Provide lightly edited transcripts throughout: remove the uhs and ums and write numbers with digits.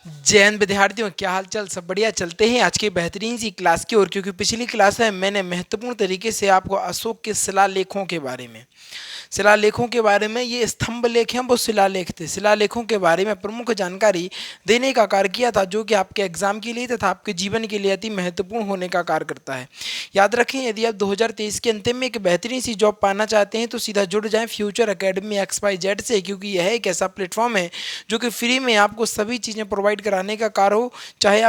जैन विद्यार्थियों, क्या हाल चाल? सब बढ़िया? चलते हैं आज की बेहतरीन सी क्लास की ओर, क्योंकि पिछली क्लास में मैंने महत्वपूर्ण तरीके से आपको अशोक के शिलालेखों के बारे में, ये स्तंभ लेख हैं वो शिलालेख थे, शिलालेखों के बारे में प्रमुख जानकारी देने का कार्य किया था, जो कि आपके एग्जाम के लिए तथा आपके जीवन के लिए अति महत्वपूर्ण होने का कार्य करता है। याद रखें, यदि आप 2023 के अंतिम में एक बेहतरीन सी जॉब पाना चाहते हैं तो सीधा जुड़ जाएं फ्यूचर एकेडमी XYZ से, क्योंकि यह एक ऐसा प्लेटफॉर्म है जो कि फ्री में आपको सभी चीज़ें प्रोवाइड कराने का कार्य हो। चाहे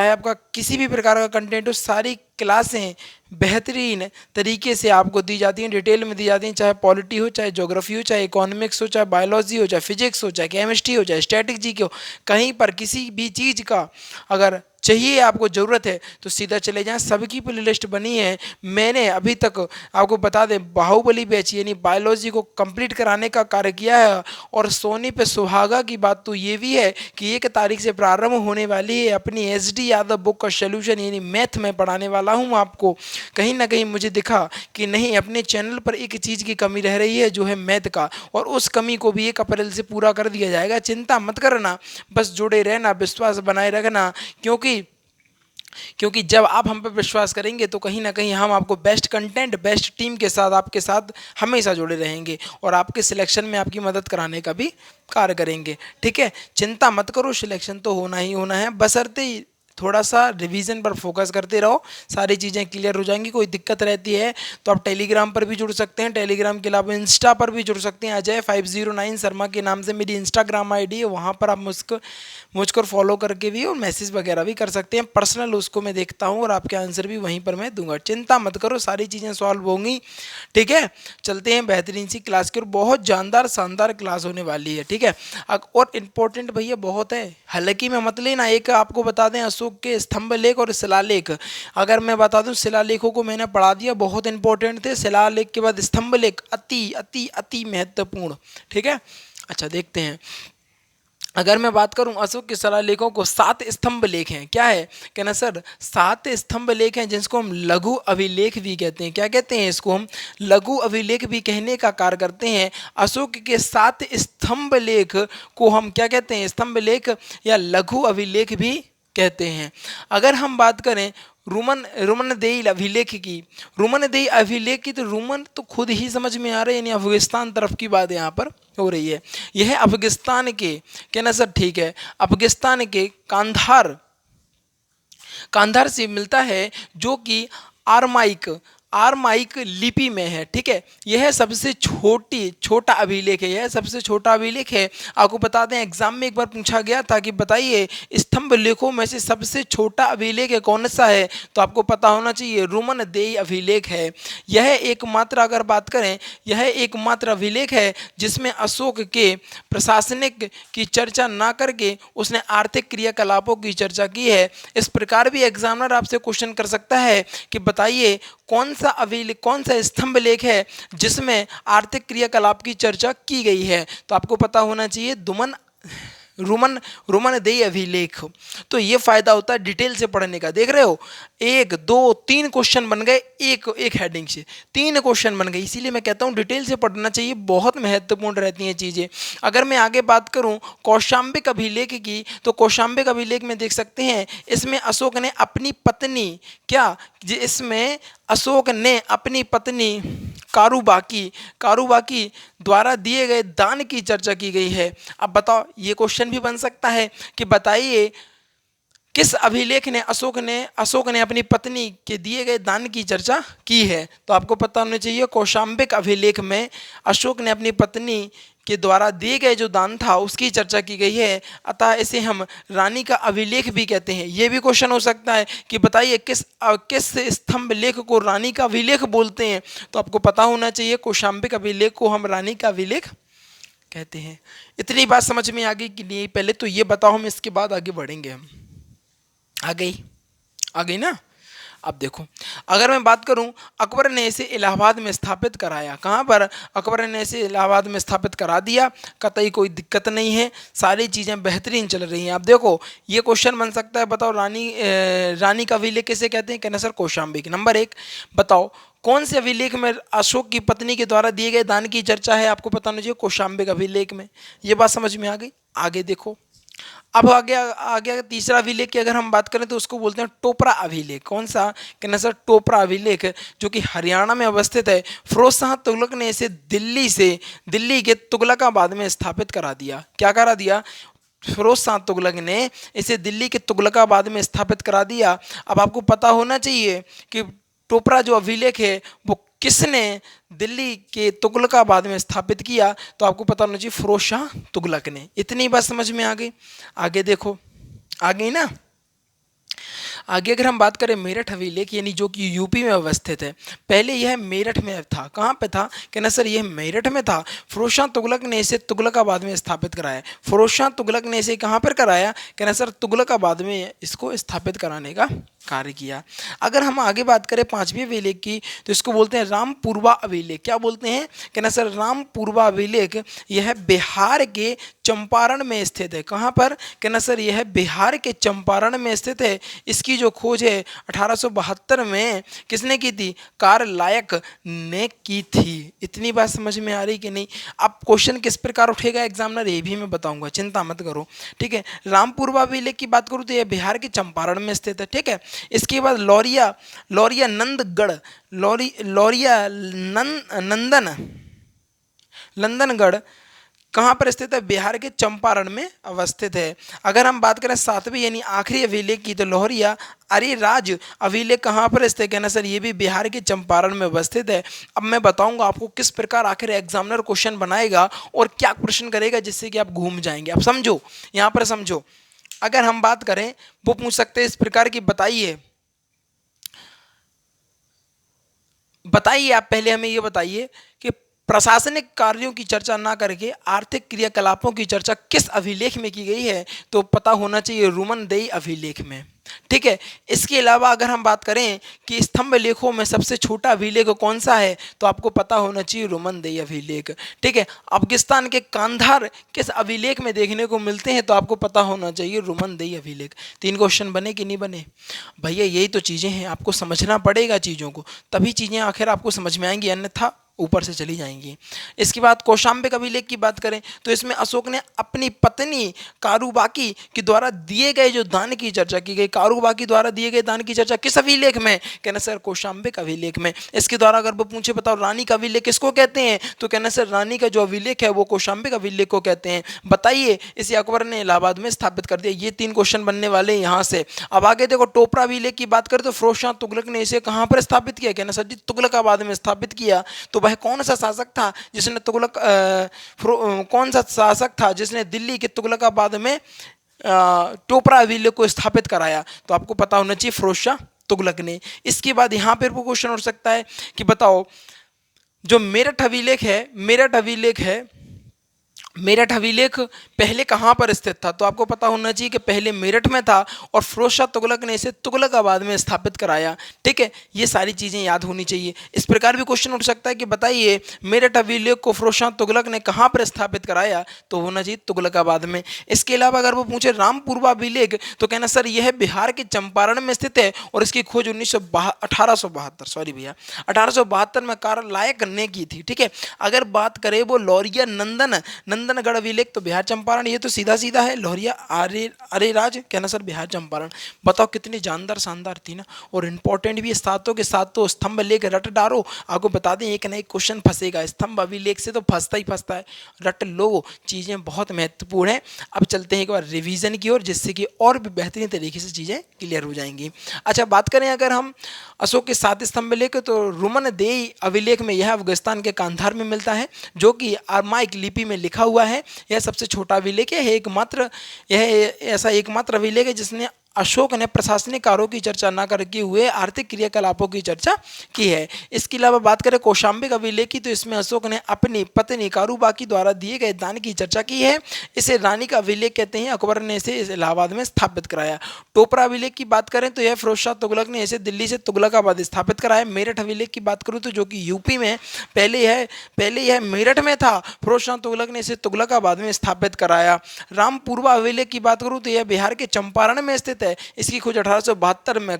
आपका किसी भी प्रकार का कंटेंट हो, सारी क्लासें बेहतरीन तरीके से आपको दी जाती हैं, डिटेल में दी जाती हैं। चाहे पॉलिटी हो, चाहे ज्योग्राफी हो, चाहे इकोनॉमिक्स हो, चाहे बायोलॉजी हो, चाहे फिजिक्स हो, चाहे केमिस्ट्री हो, चाहे स्टैटिक जी के हो, कहीं पर किसी भी चीज़ का अगर चाहिए, आपको ज़रूरत है, तो सीधा चले जाएं। सबकी प्ले लिस्ट बनी है। मैंने अभी तक आपको बता दें, बाहुबली बैच यानी बायोलॉजी को कंप्लीट कराने का कार्य किया है। और सोनी पे सुहागा की बात तो ये भी है कि 1 तारीख से प्रारंभ होने वाली है अपनी SD यादव बुक का सोल्यूशन, यानी मैथ में पढ़ाने वाला हूँ आपको। कहीं ना कहीं मुझे दिखा कि नहीं, अपने चैनल पर एक चीज़ की कमी रह रही है, जो है मैथ का, और उस कमी को भी 1 अप्रैल से पूरा कर दिया जाएगा। चिंता मत करना, बस जुड़े रहना, विश्वास बनाए रखना, क्योंकि जब आप हम पर विश्वास करेंगे तो कहीं ना कहीं हम आपको बेस्ट कंटेंट, बेस्ट टीम के साथ आपके साथ हमेशा जुड़े रहेंगे और आपके सिलेक्शन में आपकी मदद कराने का भी कार्य करेंगे। ठीक है, चिंता मत करो, सिलेक्शन तो होना ही होना है, बशर्ते थोड़ा सा रिवीजन पर फोकस करते रहो, सारी चीज़ें क्लियर हो जाएंगी। कोई दिक्कत रहती है तो आप टेलीग्राम पर भी जुड़ सकते हैं, टेलीग्राम के अलावा इंस्टा पर भी जुड़ सकते हैं। अजय 509 शर्मा के नाम से मेरी इंस्टाग्राम ID है, वहाँ पर आप मुझको फॉलो करके भी और मैसेज वगैरह भी कर सकते हैं। पर्सनल उसको मैं देखता हूँ और आपके आंसर भी वहीं पर मैं दूंगा। चिंता मत करो, सारी चीज़ें सॉल्व होंगी। ठीक है, चलते हैं बेहतरीन सी क्लास की और बहुत जानदार शानदार क्लास होने वाली है। ठीक है, और इम्पोर्टेंट भैया बहुत है, हालांकि मैं मत लेना। एक आपको बता दें, अशोक के स्तंभ लेख और शिलालेख, अगर मैं बता दूं, शिलालेखों को मैंने पढ़ा दिया, बहुत इंपॉर्टेंट थे। शिलालेख के बाद स्तंभ लेख अति अति अति महत्वपूर्ण। ठीक है, अच्छा देखते हैं। अगर मैं बात करूं, अशोक के शिलालेखों को 7 स्तंभ लेख हैं। क्या है कहना सर? 7 स्तंभ लेख हैं, जिसको हम लघु अभिलेख भी कहते हैं। क्या कहते हैं? इसको हम लघु अभिलेख भी कहने का कार्य करते हैं। अशोक के 7 स्तंभ लेख को हम क्या कहते हैं? स्तंभ लेख या लघु अभिलेख भी कहते हैं। अगर हम बात करें रुमनदेई अभिलेख की, रुमनदेई अभिलेख की, तो रुमन तो खुद ही समझ में आ रहे हैं, यानी अफगानिस्तान तरफ की बात यहाँ पर हो रही है। यह अफगानिस्तान के, कहना सर ठीक है, अफगानिस्तान के कांधार, कांधार से मिलता है, जो कि आरमाइक आरमाइक लिपि में है। ठीक है, यह सबसे छोटा अभिलेख है, यह सबसे छोटा अभिलेख है। आपको बता दें, एग्जाम में एक बार पूछा गया था कि बताइए स्तंभ लेखों में से सबसे छोटा अभिलेख है कौन सा है, तो आपको पता होना चाहिए रुमनदेई अभिलेख है। यह एकमात्र, अगर बात करें, यह एकमात्र अभिलेख है जिसमें अशोक के प्रशासनिक की चर्चा ना करके उसने आर्थिक क्रियाकलापों की चर्चा की है। इस प्रकार भी एग्जामिनर आपसे क्वेश्चन कर सकता है कि बताइए कौन सा स्तंभ लेख है जिसमें आर्थिक क्रियाकलाप की चर्चा की गई है, तो आपको पता होना चाहिए रुमनदेई अभिलेख। तो ये फायदा होता है डिटेल से पढ़ने का। देख रहे हो, 1 2 3 क्वेश्चन बन गए, एक हेडिंग से 3 क्वेश्चन बन गए। इसीलिए मैं कहता हूँ डिटेल से पढ़ना चाहिए, बहुत महत्वपूर्ण रहती हैं चीज़ें। अगर मैं आगे बात करूँ कौशाम्बिक अभिलेख की, तो कौशाम्बिक अभिलेख में देख सकते हैं, इसमें अशोक ने अपनी पत्नी, इसमें अशोक ने अपनी पत्नी कारूबाकी द्वारा दिए गए दान की चर्चा की गई है। अब बताओ, ये क्वेश्चन भी बन सकता है कि बताइए किस अभिलेख ने अशोक ने अपनी पत्नी के दिए गए दान की चर्चा की है, तो आपको पता होना चाहिए कौशाम्बिक अभिलेख में अशोक ने अपनी पत्नी के द्वारा दिए गए जो दान था उसकी चर्चा की गई है। अतः इसे हम रानी का अभिलेख भी कहते हैं। यह भी क्वेश्चन हो सकता है कि बताइए किस स्तंभ लेख को रानी का अभिलेख बोलते हैं, तो आपको पता होना चाहिए कौशाम्बिक अभिलेख को हम रानी का अभिलेख कहते हैं। इतनी बात समझ में आ गई कि नहीं? पहले तो ये बताओ, हम इसके बाद आगे बढ़ेंगे। हम आ गई ना? अब देखो, अगर मैं बात करूं, अकबर ने इसे इलाहाबाद में स्थापित कराया। कहाँ पर? अकबर ने इसे इलाहाबाद में स्थापित करा दिया, कतई कोई दिक्कत नहीं है, सारी चीज़ें बेहतरीन चल रही हैं। अब देखो, ये क्वेश्चन बन सकता है, बताओ रानी का अभिलेख किसे कहते हैं? कहना सर कौशाम्बिक। नंबर 1, बताओ कौन से अभिलेख में अशोक की पत्नी के द्वारा दिए गए दान की चर्चा है? आपको पता होना चाहिए कौशाम्बिक अभिलेख में। ये बात समझ में आ गई? आगे देखो, अब आ गया तीसरा अभिलेख की अगर हम बात करें तो उसको बोलते हैं टोपरा अभिलेख। कौन सा? कहना सर टोपरा अभिलेख, जो कि हरियाणा में अवस्थित है। फिरोज शाह तुगलक ने इसे दिल्ली के तुगलकाबाद में स्थापित करा दिया। क्या करा दिया? फिरोज शाह तुगलक ने इसे दिल्ली के तुगलकाबाद में स्थापित करा दिया। अब आपको पता होना चाहिए कि टोपरा जो अभिलेख है वो किसने दिल्ली के तुगलकाबाद में स्थापित किया? तो आपको पता होना चाहिए फिरोज शाह तुगलक ने। इतनी बात समझ में आ गई? आगे देखो, आ गई ना? आगे अगर हम बात करें मेरठ अभिलेख, यानी जो कि यूपी में अवस्थित है। पहले यह मेरठ में था। कहाँ पे था? कहना सर यह मेरठ में था। फिरोज शाह तुगलक ने इसे तुगलकाबाद में स्थापित कराया। फिरोज शाह तुगलक ने इसे कहाँ पर कराया? कहना सर तुगलकाबाद में इसको स्थापित कराने का कार्य किया। अगर हम आगे बात करें पांचवी अभिलेख की, तो इसको बोलते हैं रामपुरवा अभिलेख। क्या बोलते हैं? कहना सर रामपुरवा अभिलेख, यह बिहार के चंपारण में स्थित है। कहाँ पर? कहना सर यह बिहार के चंपारण में स्थित है। इसकी जो खोज है 1872 में किसने की थी? कार्ल लायक ने की थी। इतनी बात समझ में आ रही कि नहीं? अब क्वेश्चन किस प्रकार उठेगा एग्जामिनर, ये भी मैं बताऊंगा, चिंता मत करो। ठीक है, रामपुरवा अभिलेख की बात करूँ तो यह बिहार के चंपारण में स्थित है। ठीक है, इसके बाद लौरिया नंदगढ़, लौरिया नंदनगढ़ कहाँ पर स्थित है? बिहार के चंपारण में अवस्थित है। अगर हम बात करें सातवीं यानी आखिरी अभिलेख की, तो लोहरिया अरेराज अभिलेख कहाँ पर स्थित है? कहना सर ये भी बिहार के चंपारण में अवस्थित है। अब मैं बताऊंगा आपको किस प्रकार आखिर एग्जामिनर क्वेश्चन बनाएगा और क्या प्रश्न करेगा, जिससे कि आप घूम जाएंगे। अब समझो, यहाँ पर समझो। अगर हम बात करें, वो पूछ सकते हैं इस प्रकार की, बताइए आप पहले हमें ये बताइए कि प्रशासनिक कार्यों की चर्चा ना करके आर्थिक क्रियाकलापों की चर्चा किस अभिलेख में की गई है? तो पता होना चाहिए रुमनदेई अभिलेख में। ठीक है, इसके अलावा अगर हम बात करें कि स्तंभ लेखों में सबसे छोटा अभिलेख कौन सा है, तो आपको पता होना चाहिए रुमनदेई अभिलेख। ठीक है, अफगानिस्तान के कांधार किस अभिलेख में देखने को मिलते हैं? तो आपको पता होना चाहिए रुमनदेई अभिलेख। 3 क्वेश्चन बने कि नहीं बने? भैया यही तो चीज़ें हैं, आपको समझना पड़ेगा चीज़ों को, तभी चीज़ें आखिर आपको समझ में आएंगी, अन्यथा ऊपर से चली जाएंगी। इसके बाद कौशाम्बी अभिलेख की बात करें तो इसमें अशोक ने अपनी पत्नी कारूबाकी के द्वारा दिए गए जो दान की चर्चा की गई। कारूबाकी द्वारा दिए गए दान की चर्चा किस अभिलेख में? कहना सर कौशाम्बी अभिलेख में। इसके द्वारा अगर वो पूछे बताओ रानी का अभिलेख किसको कहते हैं, तो कहना सर रानी का जो अभिलेख है वो कौशाम्बी अभिलेख को कहते हैं। बताइए, इसे अकबर ने इलाहाबाद में स्थापित कर दिया। ये 3 क्वेश्चन बनने वाले यहाँ से। अब आगे देखो, टोपरा अभिलेख की बात करें तो फिरोज शाह तुगलक ने इसे कहाँ पर स्थापित किया? कहना सर जी तुगलकाबाद में स्थापित किया। तो वह कौन सा शासक था जिसने कौन सा शासक था जिसने दिल्ली के तुगलकाबाद में टोपरा अभिलेख को स्थापित कराया? तो आपको पता होना चाहिए फिरोज शाह तुगलक ने। इसके बाद यहाँ पर क्वेश्चन हो सकता है कि बताओ जो मेरठ अभिलेख पहले कहाँ पर स्थित था? तो आपको पता होना चाहिए कि पहले मेरठ में था और फिरोज शाह तुगलक ने इसे तुगलकाबाद में स्थापित कराया। ठीक है, ये सारी चीज़ें याद होनी चाहिए। इस प्रकार भी क्वेश्चन उठ सकता है कि बताइए मेरठ अभिलेख को फिरोज शाह तुगलक ने कहाँ पर स्थापित कराया? तो होना चाहिए तुगलकाबाद में। इसके अलावा अगर वो पूछे रामपुरवा अभिलेख, तो कहना सर यह बिहार के चंपारण में स्थित है और इसकी खोज 1872 में कार्ल लायक ने की थी। ठीक है, अगर बात करें वो लौरिया नंदनगढ़ अभिलेख, तो बिहार चंपारण, ये तो सीधा सीधा है। लोहरिया अरेराज, कहना सर बिहार चंपारण। बताओ कितनी जानदार शानदार थी ना, और इंपॉर्टेंट भी सातों के साथ। तो स्तंभ लेख रट डालो, आपको बता दें एक ना एक क्वेश्चन फंसेगा। स्तंभ अभिलेख से तो फंसता ही फंसता है, रट लो, चीज़ें बहुत महत्वपूर्ण हैं। अब चलते हैं एक बार रिवीजन की ओर, जिससे कि और भी बेहतरीन तरीके से चीज़ें क्लियर हो जाएंगी। अच्छा, बात करें अगर हम अशोक के 7 स्तंभ लेख, तो रुमनदेई अभिलेख में यह अफगानिस्तान के कांधार में मिलता है, जो कि अरमाइक लिपि में लिखा हुआ है। यह सबसे छोटा अभिलेख है। यह ऐसा एकमात्र अभिलेख है जिसने अशोक ने प्रशासनिक कार्यों की चर्चा न करके हुए आर्थिक क्रियाकलापों की चर्चा की है। इसके अलावा बात करें कौशाम्बी अभिलेख की, तो इसमें अशोक ने अपनी पत्नी कारूबाकी द्वारा दिए गए दान की चर्चा की है। इसे रानी का अभिलेख कहते हैं। अकबर ने इसे इलाहाबाद में स्थापित कराया। टोपरा अभिलेख की बात करें तो यह फिरोज शाह तुगलक ने इसे दिल्ली से तुगलकाबाद स्थापित कराया। मेरठ अभिलेख की बात करूँ तो जो कि यूपी में पहले यह मेरठ में था, फिरोज शाह तुगलक ने इसे तुगलकाबाद में स्थापित कराया। रामपुरवा अभिलेख की बात करूँ तो यह बिहार के चंपारण में स्थित है। इसकी खोज 1872 में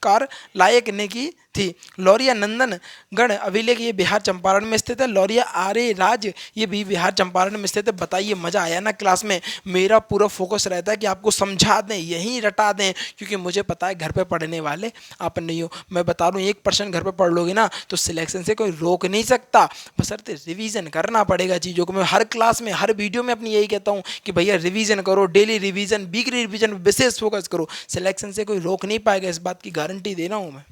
कार लायक ने की थी। लौरिया नंदन गढ़ अभिलेख ये बिहार चंपारण में स्थित है। लौरिया आर्य राज ये भी बिहार चंपारण में स्थित है। बताइए मजा आया ना क्लास में। मेरा पूरा फोकस रहता है कि आपको समझा दें, यहीं रटा दें, क्योंकि मुझे पता है घर पे पढ़ने वाले आप नहीं हो। मैं बता रहा हूँ 1% घर पे पढ़ लोगे ना तो सिलेक्शन से कोई रोक नहीं सकता, बशर्ते रिवीजन करना पड़ेगा चीज़ों को। मैं हर क्लास में हर वीडियो में अपनी यही कहता हूँ कि भैया रिवीजन करो, डेली रिवीजन, वीकली रिवीजन, विशेष फोकस करो। सिलेक्शन से कोई रोक नहीं पाएगा, इस बात की गारंटी दे रहा हूँ मैं।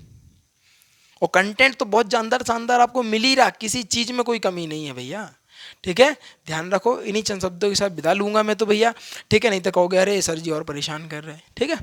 और कंटेंट तो बहुत जानदार शानदार आपको मिल ही रहा, किसी चीज़ में कोई कमी नहीं है भैया। ठीक है, ध्यान रखो। इन्हीं चंद शब्दों के साथ विदा लूंगा मैं तो भैया। ठीक है, नहीं तो कहोगे अरे सर जी और परेशान कर रहे हैं। ठीक है,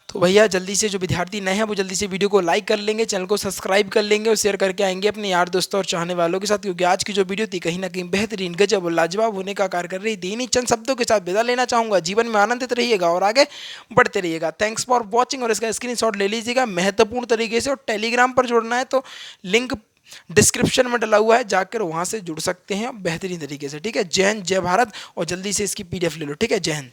तो भैया जल्दी से जो विद्यार्थी नए हैं वो जल्दी से वीडियो को लाइक कर लेंगे, चैनल को सब्सक्राइब कर लेंगे और शेयर करके आएंगे अपने यार दोस्तों और चाहने वालों के साथ, क्योंकि आज की जो वीडियो थी कहीं ना कहीं बेहतरीन, गजब और लाजवाब होने का कार्य कर रही थी। इन्हीं चंद शब्दों के साथ विदा लेना चाहूंगा। जीवन में आनंदित रहिएगा और आगे बढ़ते रहिएगा। Thanks for watching. और इसका स्क्रीनशॉट ले लीजिएगा महत्वपूर्ण तरीके से। और टेलीग्राम पर जुड़ना है तो लिंक डिस्क्रिप्शन में डला हुआ है, जाकर वहां से जुड़ सकते हैं बेहतरीन तरीके से। ठीक है, जय हिंद, जय भारत। और जल्दी से इसकी PDF ले लो। ठीक है, जय हिंद।